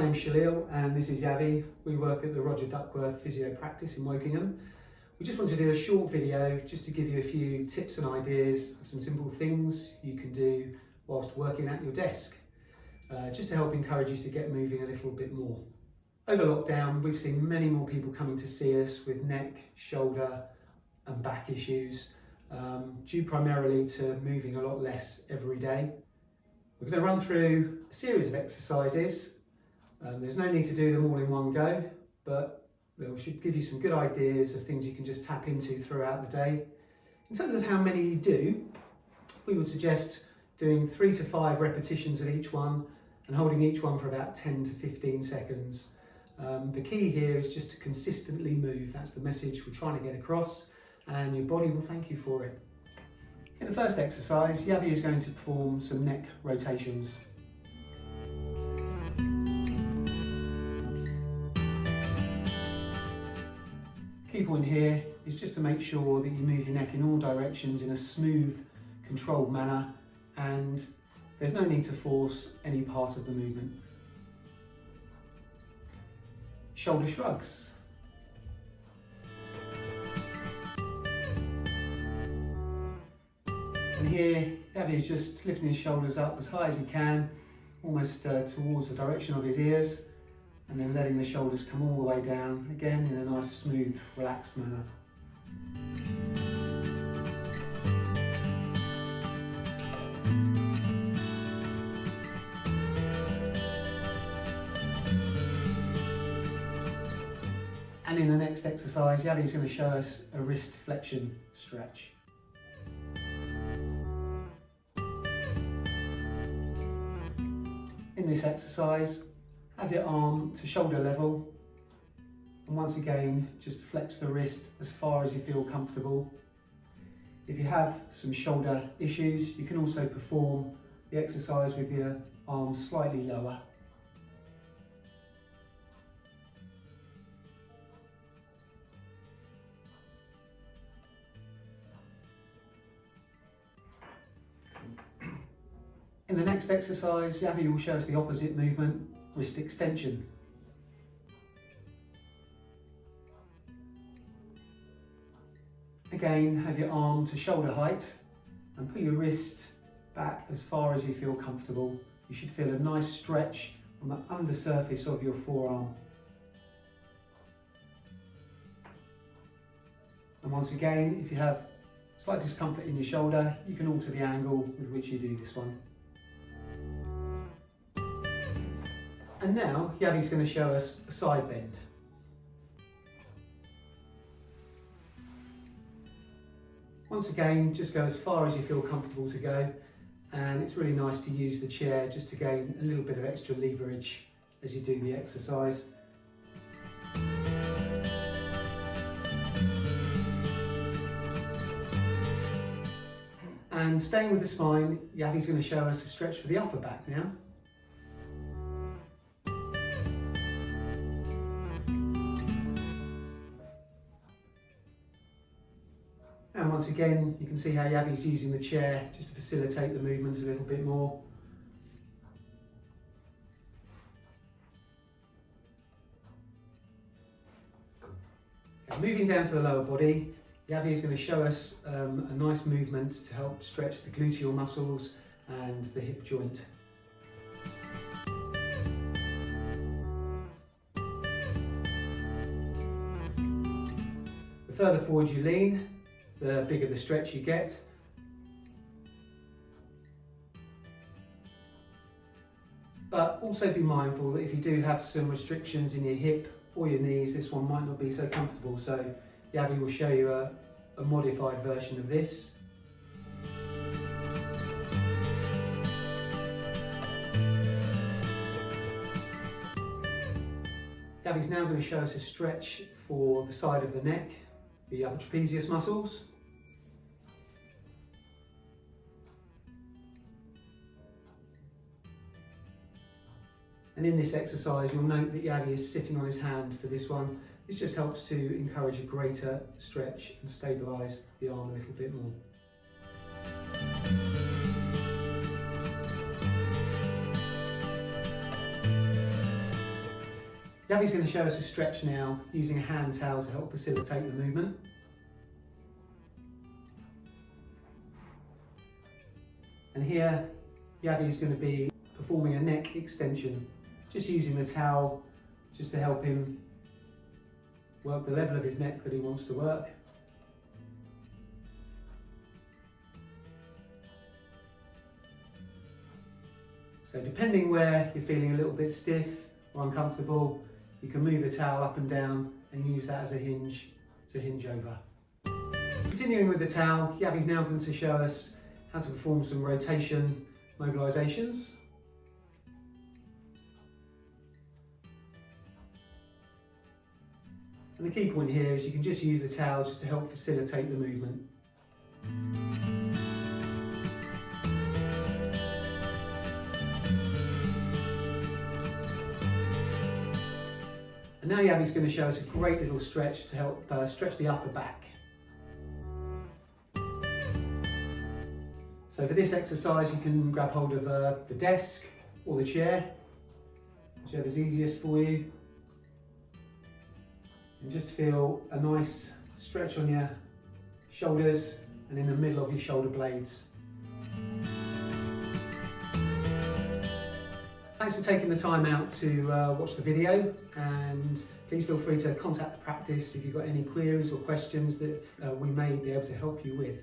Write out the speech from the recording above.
name's Shalil and this is Yavi. We work at the Roger Duckworth Physio Practice in Wokingham. We just wanted to do a short video just to give you a few tips and ideas of some simple things you can do whilst working at your desk, just to help encourage you to get moving a little bit more. Over lockdown, we've seen many more people coming to see us with neck, shoulder and back issues, due primarily to moving a lot less every day. We're going to run through a series of exercises. There's no need to do them all in one go, but they should give you some good ideas of things you can just tap into throughout the day. In terms of how many you do, we would suggest doing 3 to 5 repetitions of each one and holding each one for about 10 to 15 seconds. The key here is just to consistently move. That's the message we're trying to get across, and your body will thank you for it. In the first exercise, Yavi is going to perform some neck rotations. Key point here is just to make sure that you move your neck in all directions in a smooth, controlled manner, and there's no need to force any part of the movement. Shoulder shrugs. And here, Yavi is just lifting his shoulders up as high as he can, almost towards the direction of his ears, and then letting the shoulders come all the way down, again in a nice, smooth, relaxed manner. And in the next exercise, Yavi is going to show us a wrist flexion stretch. In this exercise, have your arm to shoulder level, and once again just flex the wrist as far as you feel comfortable. If you have some shoulder issues, you can also perform the exercise with your arms slightly lower. In the next exercise, Yavi will show us the opposite movement, wrist extension. Again, have your arm to shoulder height and pull your wrist back as far as you feel comfortable. You should feel a nice stretch on the undersurface of your forearm. And once again, if you have slight discomfort in your shoulder, you can alter the angle with which you do this one. And now, Yavi's going to show us a side bend. Once again, just go as far as you feel comfortable to go, and it's really nice to use the chair just to gain a little bit of extra leverage as you do the exercise. And staying with the spine, Yavi's going to show us a stretch for the upper back now. And once again, you can see how Yavi's using the chair just to facilitate the movement a little bit more. Okay, moving down to the lower body, Yavi is going to show us a nice movement to help stretch the gluteal muscles and the hip joint. The further forward you lean, the bigger the stretch you get. But also be mindful that if you do have some restrictions in your hip or your knees, this one might not be so comfortable. So Yavi will show you a modified version of this. Yavi's now going to show us a stretch for the side of the neck, the upper trapezius muscles. And in this exercise, you'll note that Yavi is sitting on his hand for this one. This just helps to encourage a greater stretch and stabilise the arm a little bit more. Yavi's going to show us a stretch now using a hand towel to help facilitate the movement. And here, Yavi's going to be performing a neck extension, just using the towel just to help him work the level of his neck that he wants to work. So depending where you're feeling a little bit stiff or uncomfortable, you can move the towel up and down and use that as a hinge to hinge over. Continuing with the towel, Yavi's now going to show us how to perform some rotation mobilisations. And the key point here is you can just use the towel just to help facilitate the movement. And now Yavi's going to show us a great little stretch to help stretch the upper back. So for this exercise you can grab hold of the desk or the chair, whichever's easiest for you. And just feel a nice stretch on your shoulders and in the middle of your shoulder blades. Thanks for taking the time out to watch the video, and please feel free to contact the practice if you've got any queries or questions that we may be able to help you with.